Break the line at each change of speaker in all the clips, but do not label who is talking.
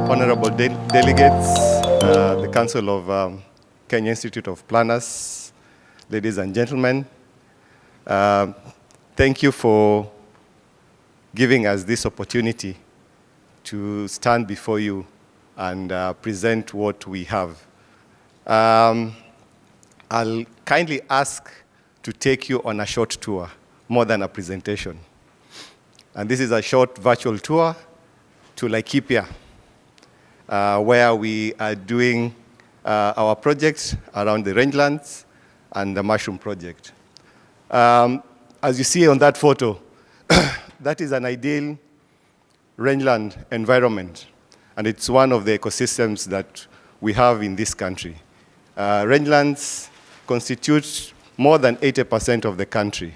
Honorable delegates, the Council of Kenya Institute of Planners, ladies and gentlemen, thank you for giving us this opportunity to stand before you and present what we have. I'll kindly ask to take you on a short tour, more than a presentation. And this is a short virtual tour to Laikipia, where we are doing our projects around the rangelands and the mushroom project. As you see on that photo, that is an ideal rangeland environment, and it's one of the ecosystems that we have in this country. Rangelands constitute more than 80% of the country,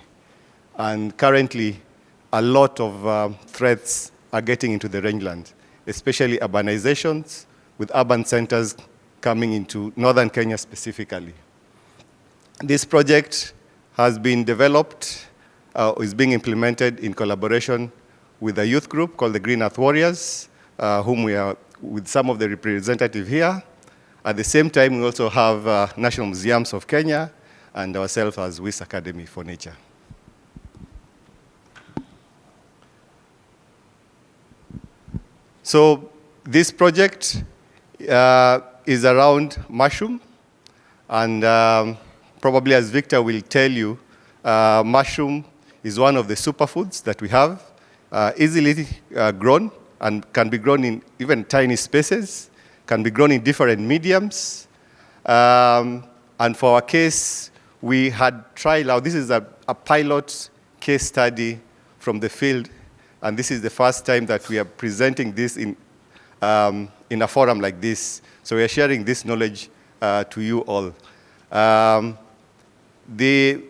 and currently a lot of threats are getting into the rangeland, especially urbanizations, with urban centers coming into northern Kenya specifically. This project has been developed, is being implemented in collaboration with a youth group called the Green Earth Warriors, whom we are with some of the representatives here. At the same time, we also have National Museums of Kenya and ourselves as Wyss Academy for Nature. So this project is around mushroom, and probably as Victor will tell you, mushroom is one of the superfoods that we have, easily grown and can be grown in even tiny spaces, can be grown in different mediums. And for our case, we had tried out, this is a pilot case study from the field, and this is the first time that we are presenting this in a forum like this. So we are sharing this knowledge to you all. The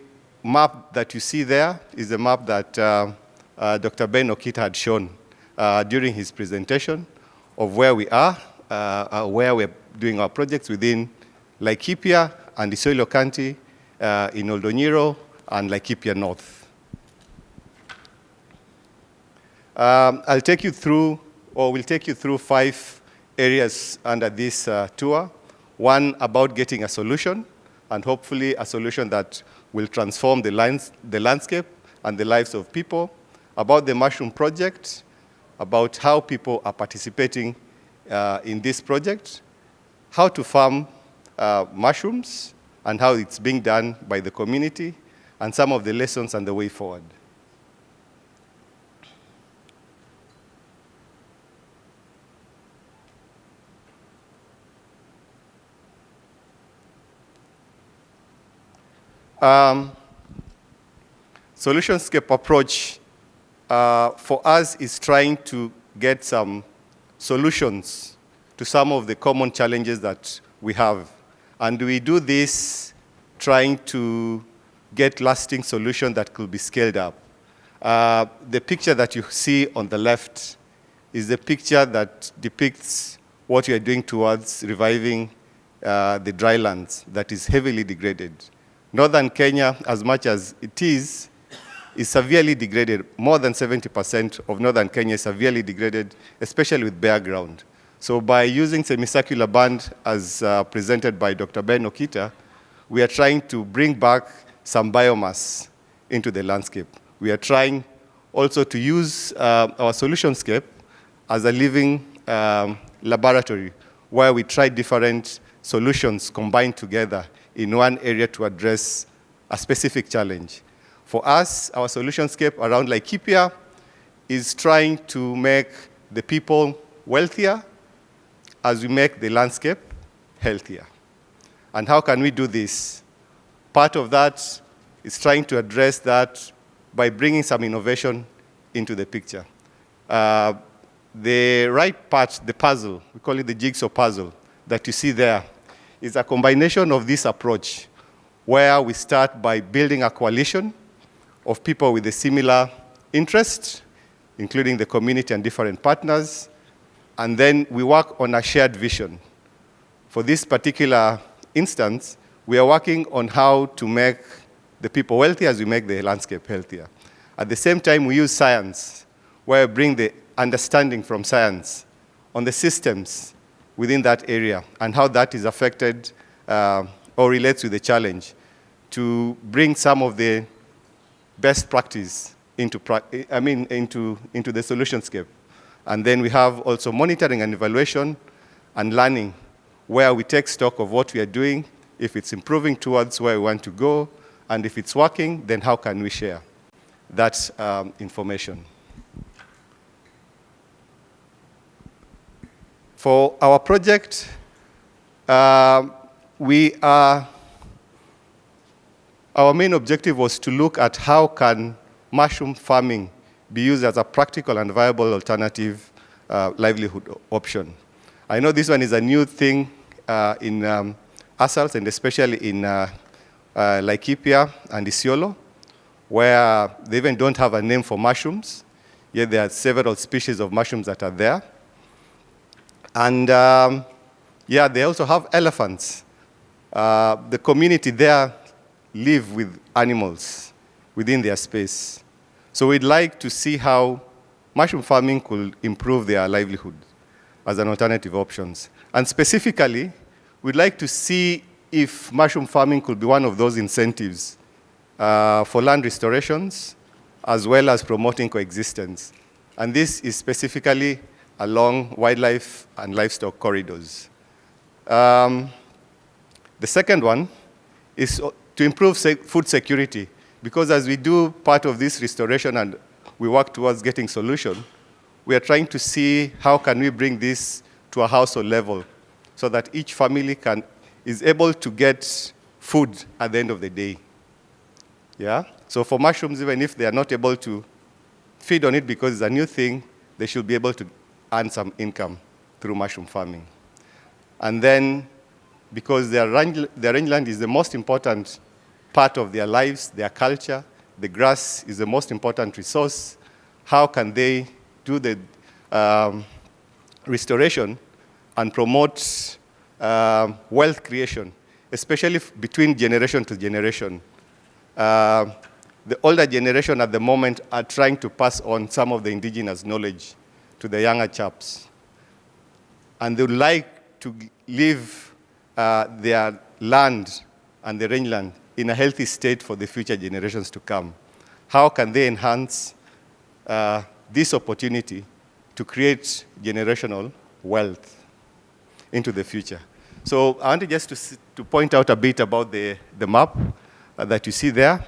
map that you see there is the map that Dr. Ben Okita had shown during his presentation of where we are, where we're doing our projects within Laikipia and Isoilo County, in Oldonyiro and Laikipia North. I'll take you through, or we'll take you through 5 areas under this tour. One about getting a solution, and hopefully a solution that will transform the landscape and the lives of people. About the mushroom project, about how people are participating in this project, how to farm mushrooms, and how it's being done by the community, and some of the lessons and the way forward. Solutionscape approach for us is trying to get some solutions to some of the common challenges that we have. And we do this trying to get lasting solutions that could be scaled up. The picture that you see on the left is the picture that depicts what we are doing towards reviving the drylands that is heavily degraded. Northern Kenya, as much as it is severely degraded. More than 70% of northern Kenya is severely degraded, especially with bare ground. So by using semicircular band, as presented by Dr. Ben Okita, we are trying to bring back some biomass into the landscape. We are trying also to use our solutionscape as a living laboratory, where we try different solutions combined together in one area to address a specific challenge. For us, our solutionscape around Laikipia is trying to make the people wealthier as we make the landscape healthier. And how can we do this? Part of that is trying to address that by bringing some innovation into the picture. The right part, the puzzle, we call it the jigsaw puzzle, that you see there, is a combination of this approach, where we start by building a coalition of people with a similar interest, including the community and different partners, and then we work on a shared vision. For this particular instance, we are working on how to make the people wealthy as we make the landscape healthier. At the same time, we use science, where we bring the understanding from science on the systems within that area and how that is affected or relates with the challenge, to bring some of the best practice into the solutionscape. And then we have also monitoring and evaluation and learning, where we take stock of what we are doing, if it's improving towards where we want to go, and if it's working, then how can we share that information. For our project, our main objective was to look at how can mushroom farming be used as a practical and viable alternative livelihood option. I know this one is a new thing in ASALs, and especially in Laikipia and Isiolo, where they even don't have a name for mushrooms, yet there are several species of mushrooms that are there. And yeah, they also have elephants. The community there live with animals within their space. So we'd like to see how mushroom farming could improve their livelihood as an alternative options. And specifically, we'd like to see if mushroom farming could be one of those incentives for land restorations, as well as promoting coexistence. And this is specifically along wildlife and livestock corridors. The second one is to improve food security, because as we do part of this restoration and we work towards getting solution, we are trying to see how can we bring this to a household level so that each family is able to get food at the end of the day. Yeah? So for mushrooms, even if they are not able to feed on it because it's a new thing, they should be able to earn some income through mushroom farming. And then, because their rangeland is the most important part of their lives, their culture, the grass is the most important resource, how can they do the restoration and promote wealth creation, especially between generation to generation? The older generation at the moment are trying to pass on some of the indigenous knowledge to the younger chaps. And they would like to leave their land and the rangeland in a healthy state for the future generations to come. How can they enhance this opportunity to create generational wealth into the future? So I wanted just to point out a bit about the map that you see there.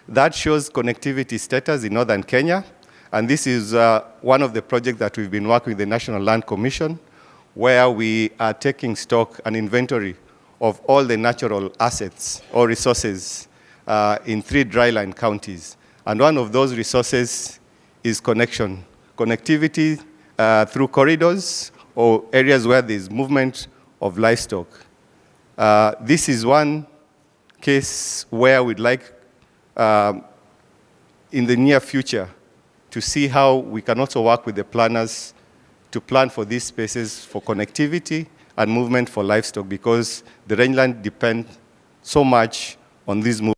That shows connectivity status in northern Kenya. And this is one of the projects that we've been working with the National Land Commission, where we are taking stock and inventory of all the natural assets or resources in 3 dryland counties. And one of those resources is connectivity through corridors or areas where there's movement of livestock. This is one case where we'd like, in the near future, to see how we can also work with the planners to plan for these spaces for connectivity and movement for livestock, because the rangeland depends so much on these movements.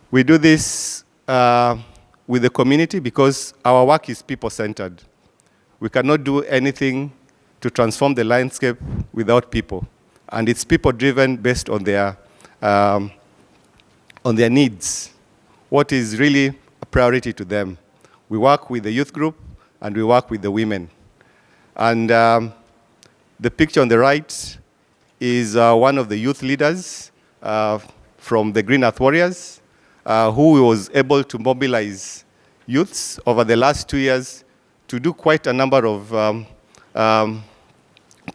We do this with the community because our work is people-centered. We cannot do anything to transform the landscape without people. And it's people-driven based on their needs, what is really a priority to them. We work with the youth group and we work with the women. And the picture on the right is one of the youth leaders from the Green Earth Warriors, who was able to mobilize youths over the last 2 years to do quite a number of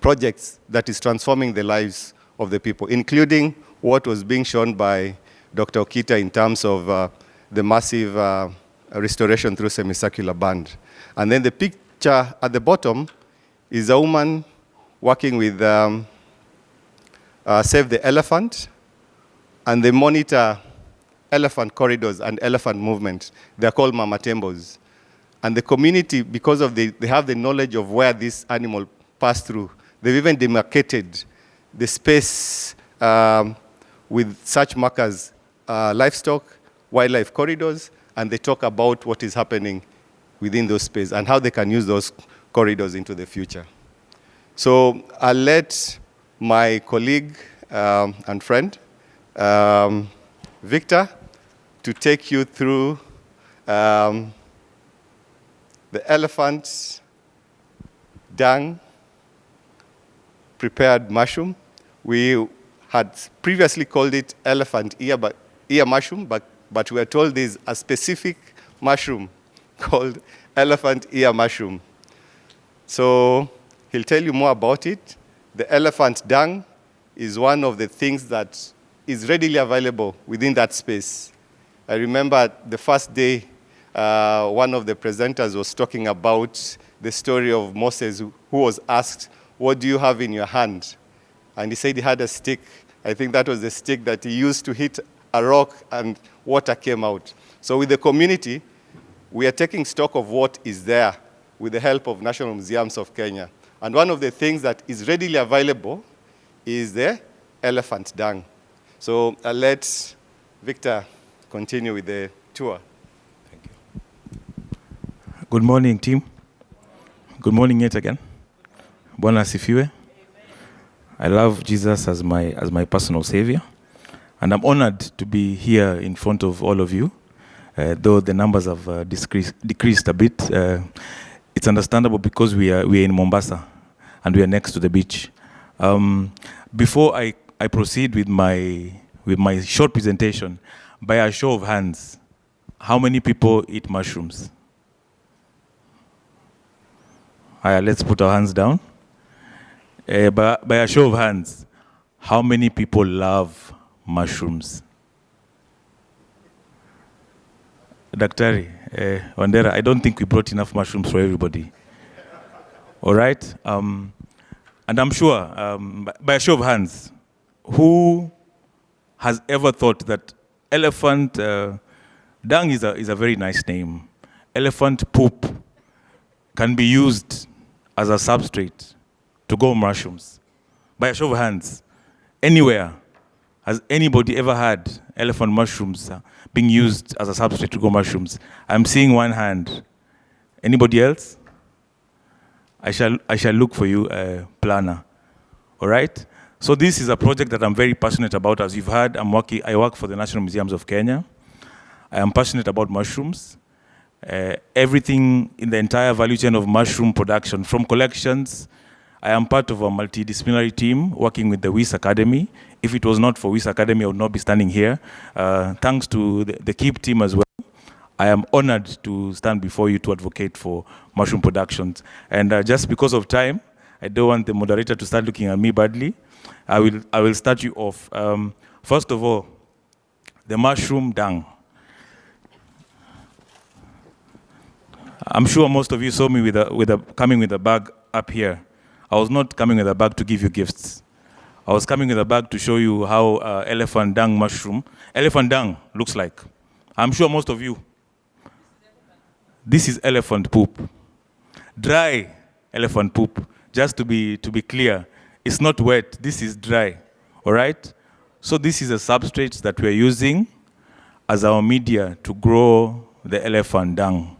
projects that is transforming the lives of the people, including what was being shown by Dr. Okita in terms of the massive restoration through semicircular band. And then the picture at the bottom is a woman working with Save the Elephant, and they monitor elephant corridors and elephant movement. They're called Mama Tembos. And the community, because of they have the knowledge of where this animal passed through, they've even demarcated the space with such markers, livestock, wildlife corridors, and they talk about what is happening within those spaces and how they can use those corridors into the future. So I'll let my colleague and friend, Victor, to take you through the elephant dung prepared mushroom. We had previously called it elephant ear mushroom, but we are told there's a specific mushroom called elephant ear mushroom. So he'll tell you more about it. The elephant dung is one of the things that is readily available within that space. I remember the first day, one of the presenters was talking about the story of Moses, who was asked, "What do you have in your hand?" And he said he had a stick. I think that was the stick that he used to hit a rock and water came out. So with the community, we are taking stock of what is there with the help of National Museums of Kenya. And one of the things that is readily available is the elephant dung. So I'll let Victor continue with the tour.
Thank you. Good morning, team. Good morning yet again. Bwana asifiwe. I love Jesus as my personal savior. And I'm honored to be here in front of all of you. Though the numbers have decreased a bit, it's understandable because we are in Mombasa and we are next to the beach. Before I proceed with my short presentation, by a show of hands, how many people eat mushrooms? Let's put our hands down. By a show of hands, how many people love mushrooms? Daktari, Wandera, I don't think we brought enough mushrooms for everybody. All right? And I'm sure, by a show of hands, who has ever thought that elephant dung is a very nice name. Elephant poop can be used as a substrate to grow mushrooms. By a show of hands, anywhere, has anybody ever had elephant mushrooms being used as a substrate to grow mushrooms? I'm seeing one hand. Anybody else? I shall look for you, planner. All right? So this is a project that I'm very passionate about. As you've heard, I work for the National Museums of Kenya. I am passionate about mushrooms. Everything in the entire value chain of mushroom production, from collections. I am part of a multidisciplinary team working with the Wyss Academy. If it was not for Wyss Academy, I would not be standing here. Thanks to the KEEP team as well. I am honored to stand before you to advocate for mushroom productions. And just because of time, I don't want the moderator to start looking at me badly. I will start you off. First of all, the mushroom dung. I'm sure most of you saw me coming with a bag up here. I was not coming with a bag to give you gifts. I was coming with a bag to show you how elephant dung looks like. I'm sure most of you. This is elephant poop. Dry elephant poop. Just to be clear, it's not wet, this is dry, all right? So this is a substrate that we're using as our media to grow the elephant dung.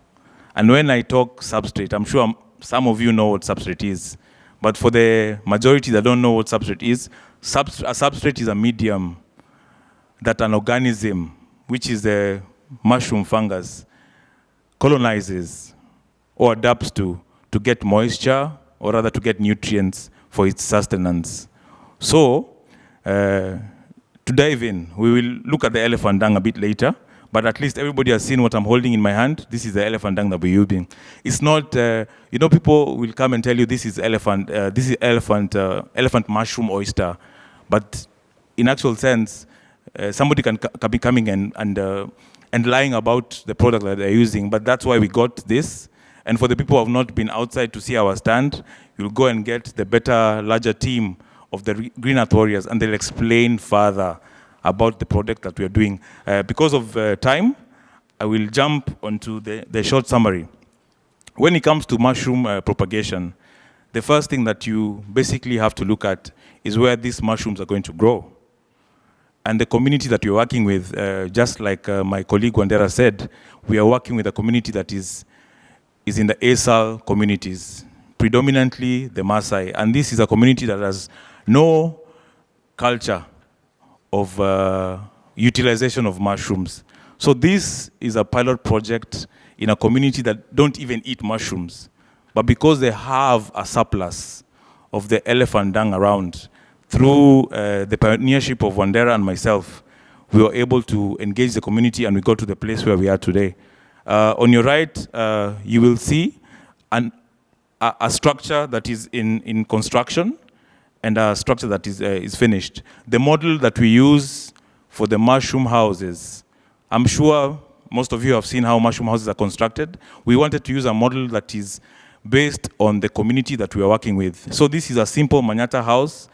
And when I talk substrate, I'm sure some of you know what substrate is, but for the majority that don't know what substrate is, a substrate is a medium that an organism, which is the mushroom fungus, colonizes or adapts to get moisture, or rather to get nutrients for its sustenance. So, to dive in, we will look at the elephant dung a bit later, but at least everybody has seen what I'm holding in my hand. This is the elephant dung that we're using. It's not, people will come and tell you this is elephant mushroom oyster, but in actual sense, somebody can be coming and lying about the product that they're using, but that's why we got this. And for the people who have not been outside to see our stand, you'll go and get the better, larger team of the Green Earth Warriors, and they'll explain further about the project that we are doing. Because of time, I will jump onto the short summary. When it comes to mushroom propagation, the first thing that you basically have to look at is where these mushrooms are going to grow. And the community that you're working with, just like my colleague Wandera said, we are working with a community that is in the ASAL communities, predominantly the Maasai. And this is a community that has no culture of utilization of mushrooms. So this is a pilot project in a community that don't even eat mushrooms. But because they have a surplus of the elephant dung around, through the pioneership of Wandera and myself, we were able to engage the community, and we got to the place where we are today. On your right, you will see a structure that is in construction and a structure that is finished. The model that we use for the mushroom houses, I'm sure most of you have seen how mushroom houses are constructed. We wanted to use a model that is based on the community that we are working with. So this is a simple Manyatta house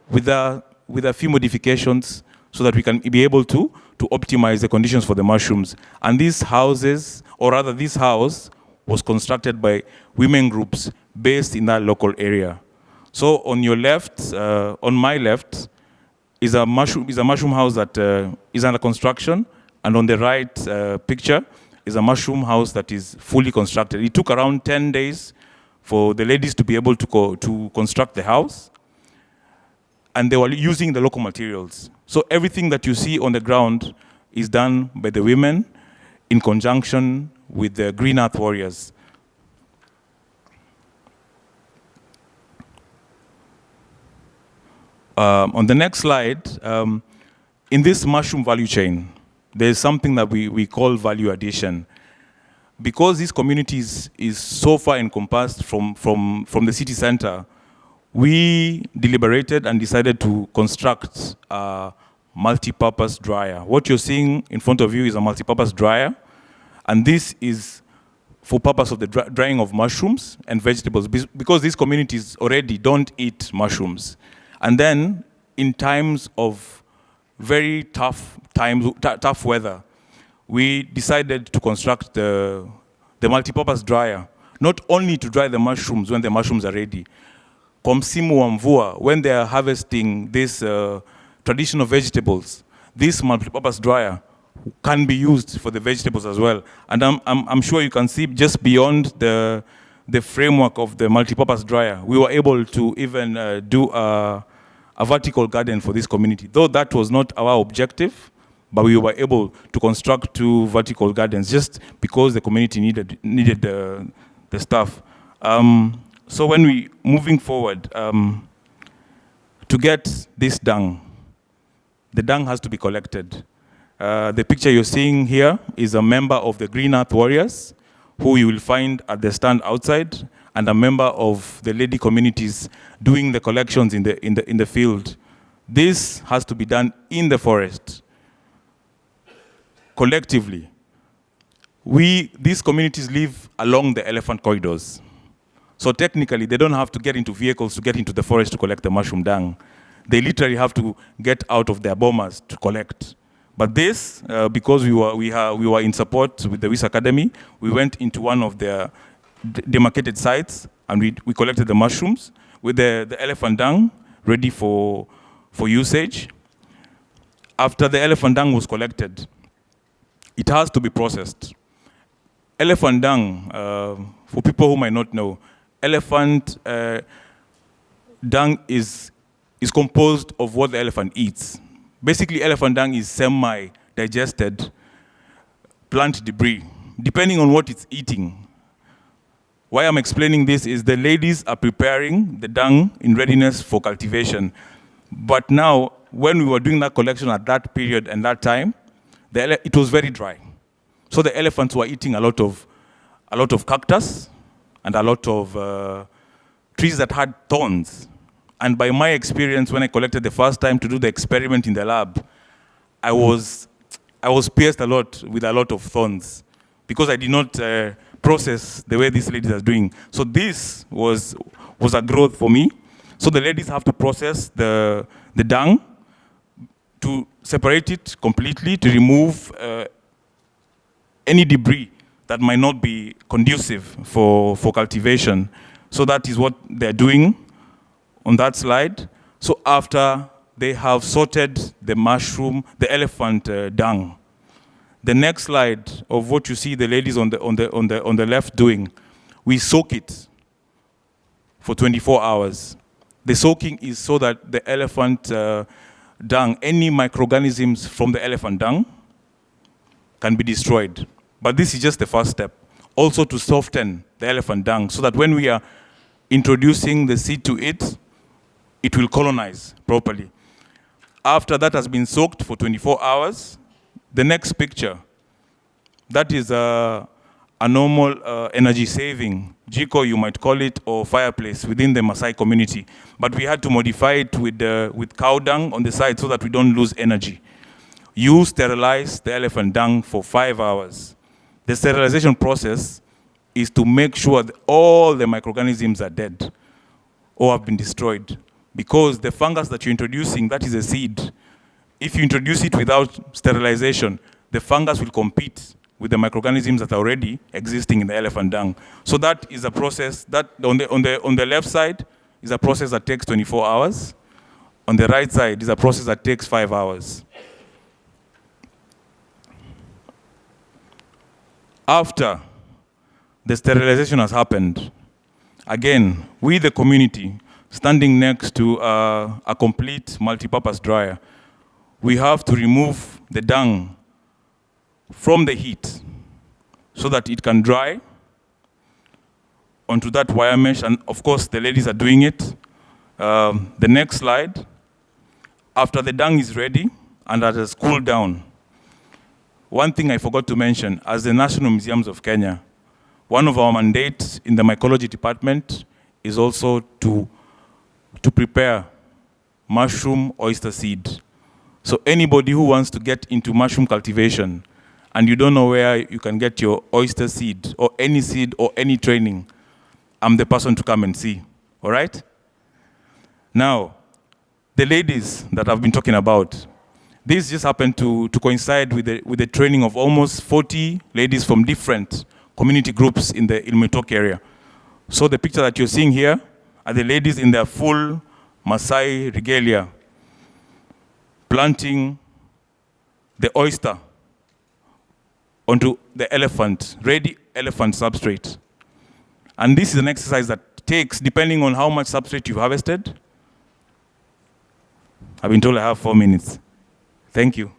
with a few modifications so that we can be able to optimize the conditions for the mushrooms. And these houses, or rather this house, was constructed by women groups based in that local area. So on your left, on my left, is a mushroom house that is under construction, and on the right picture is a mushroom house that is fully constructed. It took around 10 days for the ladies to be able to construct the house, and they were using the local materials. So everything that you see on the ground is done by the women in conjunction with the Green Earth Warriors. On the next slide, in this mushroom value chain, there's something that we call value addition. Because this community is so far encompassed from the city center, we deliberated and decided to construct a multi-purpose dryer. What you're seeing in front of you is a multi-purpose dryer, and this is for purpose of the drying of mushrooms and vegetables, because these communities already don't eat mushrooms. And then in times of very tough weather, we decided to construct the multi-purpose dryer, not only to dry the mushrooms when the mushrooms are ready. Kwa msimu wa mvua, when they are harvesting these traditional vegetables, this multi-purpose dryer can be used for the vegetables as well. And I'm sure you can see just beyond the framework of the multi-purpose dryer, we were able to even do a vertical garden for this community. Though that was not our objective, but we were able to construct 2 vertical gardens just because the community needed the stuff. So when we moving forward, to get this dung, the dung has to be collected. The picture you're seeing here is a member of the Green Earth Warriors, who you will find at the stand outside, and a member of the lady communities doing the collections in the field. This has to be done in the forest, collectively. These communities live along the elephant corridors. So technically, they don't have to get into vehicles to get into the forest to collect the mushroom dung. They literally have to get out of their bomas to collect. But this, because we were in support with the Wyss Academy, we went into one of their demarcated sites, and we collected the mushrooms with the elephant dung ready for usage. After the elephant dung was collected, it has to be processed. Elephant dung, for people who might not know, elephant dung is composed of what the elephant eats. Basically, elephant dung is semi-digested plant debris, depending on what it's eating. Why I'm explaining this is the ladies are preparing the dung in readiness for cultivation. But now, when we were doing that collection at that period and that time, it was very dry. So the elephants were eating a lot of cactus and a lot of trees that had thorns. And by my experience, when I collected the first time to do the experiment in the lab, I was pierced a lot with a lot of thorns because I did not process the way these ladies are doing. So this was a growth for me. So the ladies have to process the dung to separate it completely, to remove any debris that might not be conducive for cultivation. So that is what they're doing on that slide. So after they have sorted the mushroom, the elephant dung, the next slide of what you see the ladies on the left doing, we soak it for 24 hours. The soaking is so that the elephant dung, any microorganisms from the elephant dung can be destroyed. But this is just the first step. Also to soften the elephant dung so that when we are introducing the seed to it, it will colonize properly. After that has been soaked for 24 hours, the next picture, that is a normal energy saving, jiko you might call it, or fireplace within the Maasai community. But we had to modify it with cow dung on the side so that we don't lose energy. You sterilize the elephant dung for 5 hours. The sterilization process is to make sure that all the microorganisms are dead or have been destroyed. Because the fungus that you're introducing, that is a seed. If you introduce it without sterilization, the fungus will compete with the microorganisms that are already existing in the elephant dung. So that is a process that on the left side is a process that takes 24 hours. On the right side is a process that takes 5 hours. After the sterilization has happened, again, we the community, standing next to a complete multi-purpose dryer, we have to remove the dung from the heat so that it can dry onto that wire mesh. And of course, the ladies are doing it. The next slide, after the dung is ready and it has cooled down, one thing I forgot to mention, as the National Museums of Kenya, one of our mandates in the mycology department is also to prepare mushroom oyster seed. So anybody who wants to get into mushroom cultivation and you don't know where you can get your oyster seed or any training, I'm the person to come and see, all right? Now, the ladies that I've been talking about, this just happened to coincide with the training of almost 40 ladies from different community groups in the Ilmetoke area. So the picture that you're seeing here are the ladies in their full Maasai regalia, planting the oyster onto the ready elephant substrate. And this is an exercise that takes, depending on how much substrate you've harvested. I've been told I have 4 minutes. Thank you.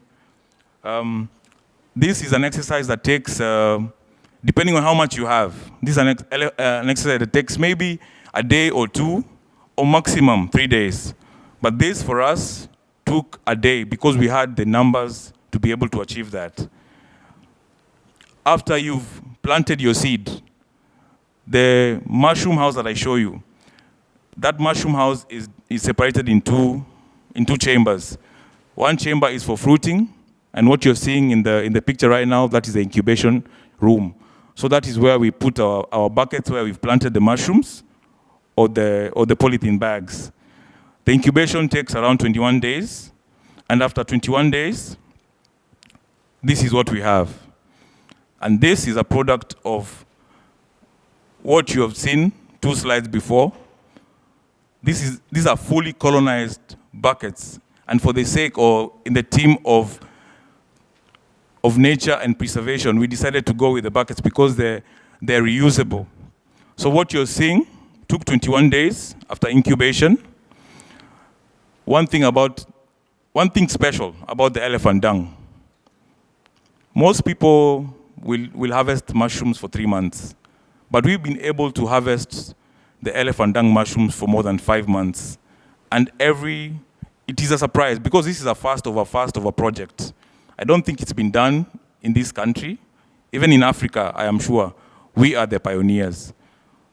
This is an exercise that takes, depending on how much you have, this is an exercise that takes maybe a day or 2, or maximum 3 days. But this, for us, took a day because we had the numbers to be able to achieve that. After you've planted your seed, the mushroom house that I show you, that mushroom house is separated in two chambers. One chamber is for fruiting, and what you're seeing in the picture right now, that is the incubation room. So that is where we put our buckets where we've planted the mushrooms or the polythene bags. The incubation takes around 21 days, and after 21 days, this is what we have. And this is a product of what you have seen 2 slides before. These are fully colonized buckets. And for the sake or in the team of nature and preservation, we decided to go with the buckets because they're reusable. So what you're seeing took 21 days after incubation. One thing special about the elephant dung. Most people will harvest mushrooms for 3 months, but we've been able to harvest the elephant dung mushrooms for more than 5 months. And it is a surprise because this is a fast over project. I don't think it's been done in this country. Even in Africa, I am sure, we are the pioneers.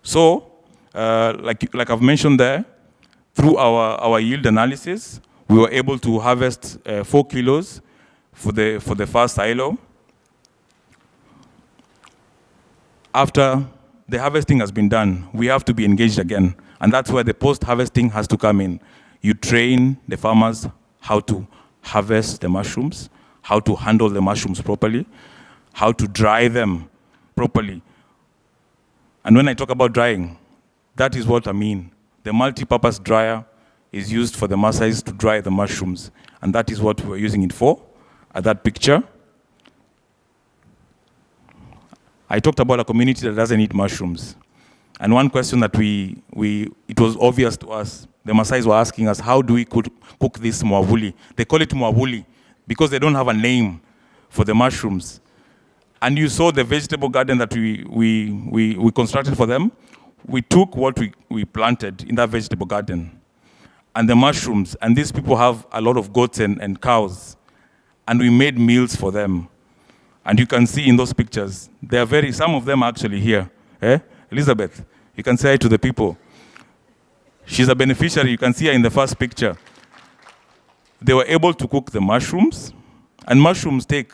So, like I've mentioned there, through our yield analysis, we were able to harvest 4 kilos for the first silo. After the harvesting has been done, we have to be engaged again. And that's where the post-harvesting has to come in. You train the farmers how to harvest the mushrooms, how to handle the mushrooms properly, how to dry them properly. And when I talk about drying, that is what I mean. The multi-purpose dryer is used for the Maasais to dry the mushrooms. And that is what we're using it for, at that picture. I talked about a community that doesn't eat mushrooms. And one question that it was obvious to us, the Maasais were asking us, how do we cook this mwavuli? They call it mwavuli because they don't have a name for the mushrooms. And you saw the vegetable garden that we constructed for them. We took what we planted in that vegetable garden and the mushrooms, and these people have a lot of goats and cows, and we made meals for them. And you can see in those pictures, they are some of them are actually here. Elizabeth, you can say hi to the people. She's a beneficiary, you can see her in the first picture. They were able to cook the mushrooms, and mushrooms take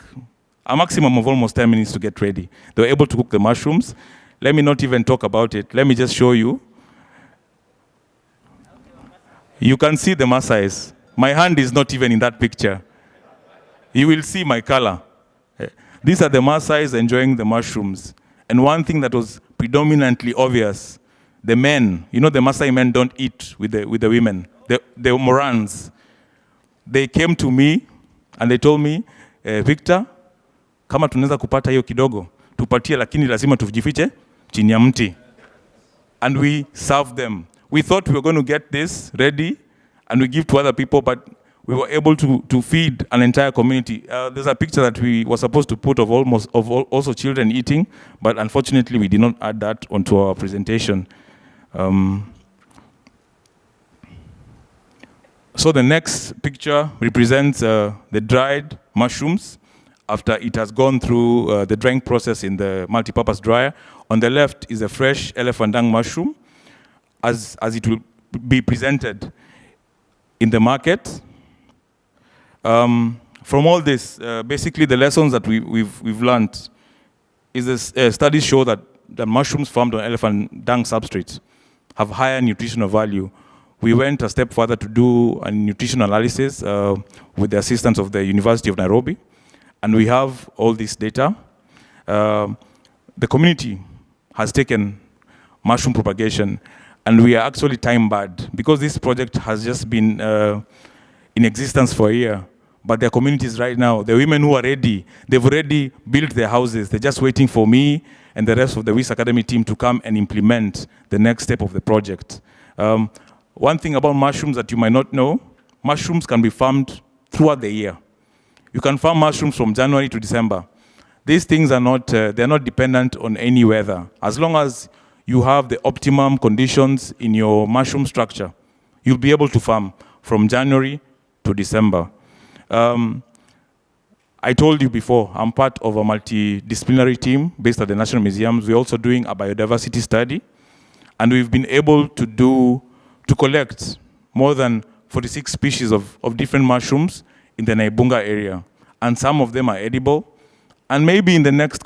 a maximum of almost 10 minutes to get ready. They were able to cook the mushrooms. Let me not even talk about it. Let me just show you. You can see the Maasais. My hand is not even in that picture. You will see my color. These are the Maasais enjoying the mushrooms. And one thing that was predominantly obvious, the men, the Maasai men don't eat with the women. The Morans, they came to me and they told me, Victor, kama tunaweza kupata hiyo kidogo, tupatie lakini lazima tujifiche chini ya mti. And we served them. We thought we were going to get this ready and we give to other people, but we were able to feed an entire community. There's a picture that we were supposed to put of also children eating, but unfortunately we did not add that onto our presentation. So the next picture represents the dried mushrooms after it has gone through the drying process in the multi-purpose dryer. On the left is a fresh elephant dung mushroom as it will be presented in the market. From all this, basically the lessons that we've learned is this, studies show that the mushrooms farmed on elephant dung substrates have higher nutritional value. We went a step further to do a nutrition analysis with the assistance of the University of Nairobi, and we have all this data. The community has taken mushroom propagation, and we are actually time-barred because this project has just been in existence for a year. But their communities right now, the women who are ready, they've already built their houses. They're just waiting for me and the rest of the Wyss Academy team to come and implement the next step of the project. One thing about mushrooms that you might not know, mushrooms can be farmed throughout the year. You can farm mushrooms from January to December. These things are not, they're not dependent on any weather. As long as you have the optimum conditions in your mushroom structure, you'll be able to farm from January to December. I told you before, I'm part of a multidisciplinary team based at the National Museums. We're also doing a biodiversity study, and we've been able to collect more than 46 species of different mushrooms in the Naibunga area, and some of them are edible. And maybe in the next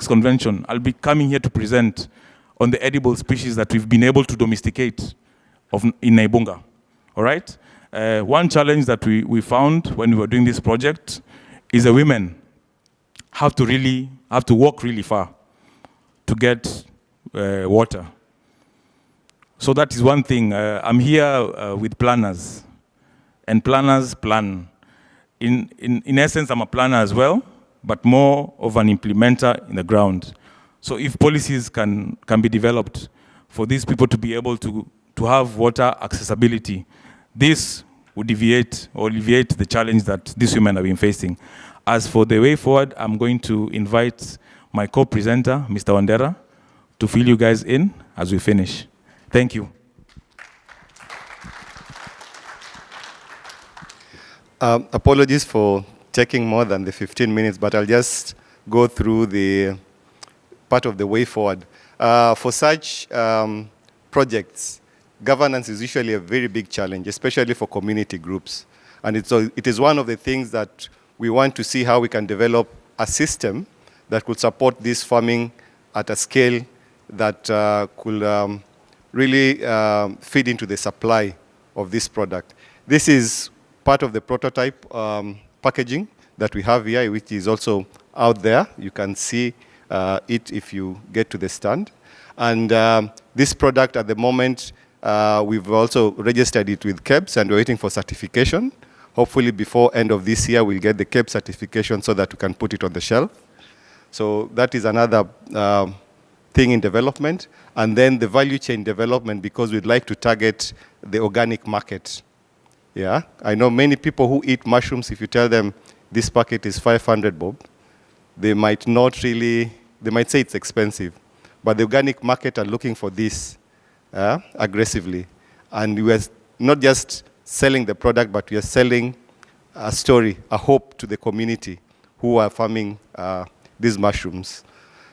convention, I'll be coming here to present on the edible species that we've been able to domesticate in Naibunga. All right? One challenge that we found when we were doing this project is the women have to walk really far to get water. So that is one thing. I'm here with planners, and planners plan. In essence, I'm a planner as well, but more of an implementer in the ground. So if policies can be developed for these people to be able to have water accessibility, this would alleviate the challenge that these women have been facing. As for the way forward, I'm going to invite my co-presenter, Mr. Wandera, to fill you guys in as we finish. Thank you.
Apologies for taking more than the 15 minutes, but I'll just go through the part of the way forward. For such projects, governance is usually a very big challenge, especially for community groups. And it is one of the things that we want to see how we can develop a system that could support this farming at a scale that could really feed into the supply of this product. This is part of the prototype packaging that we have here, which is also out there. You can see it if you get to the stand. And this product at the moment, we've also registered it with KEBS and we're waiting for certification. Hopefully before end of this year, we'll get the KEBS certification so that we can put it on the shelf. So that is another thing in development. And then the value chain development, because we'd like to target the organic market. Yeah, I know many people who eat mushrooms, if you tell them this packet is 500 bob, they might not really, they might say it's expensive. But the organic market are looking for this aggressively. And we are not just selling the product, but we are selling a story, a hope to the community who are farming these mushrooms.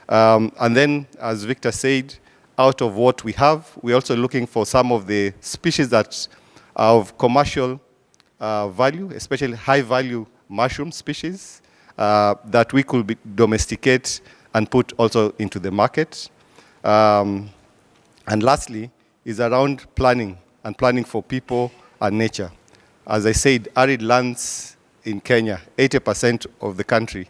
And then, as Victor said, out of what we have, we're also looking for some of the species that are of commercial value, especially high-value mushroom species that we could domesticate and put also into the market. And lastly, is around planning and planning for people and nature. As I said, arid lands in Kenya, 80% of the country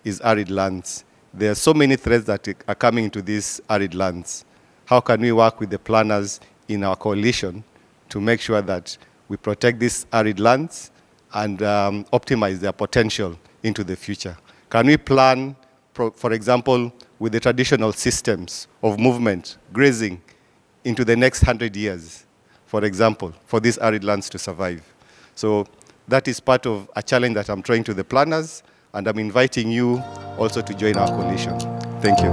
is arid lands. There are so many threats that are coming into these arid lands. How can we work with the planners in our coalition to make sure that we protect these arid lands and optimize their potential into the future? Can we plan, for example, with the traditional systems of movement, grazing, into the next 100 years, for example, for these arid lands to survive? So that is part of a challenge that I'm throwing to the planners, and I'm inviting you also to join our coalition. Thank you.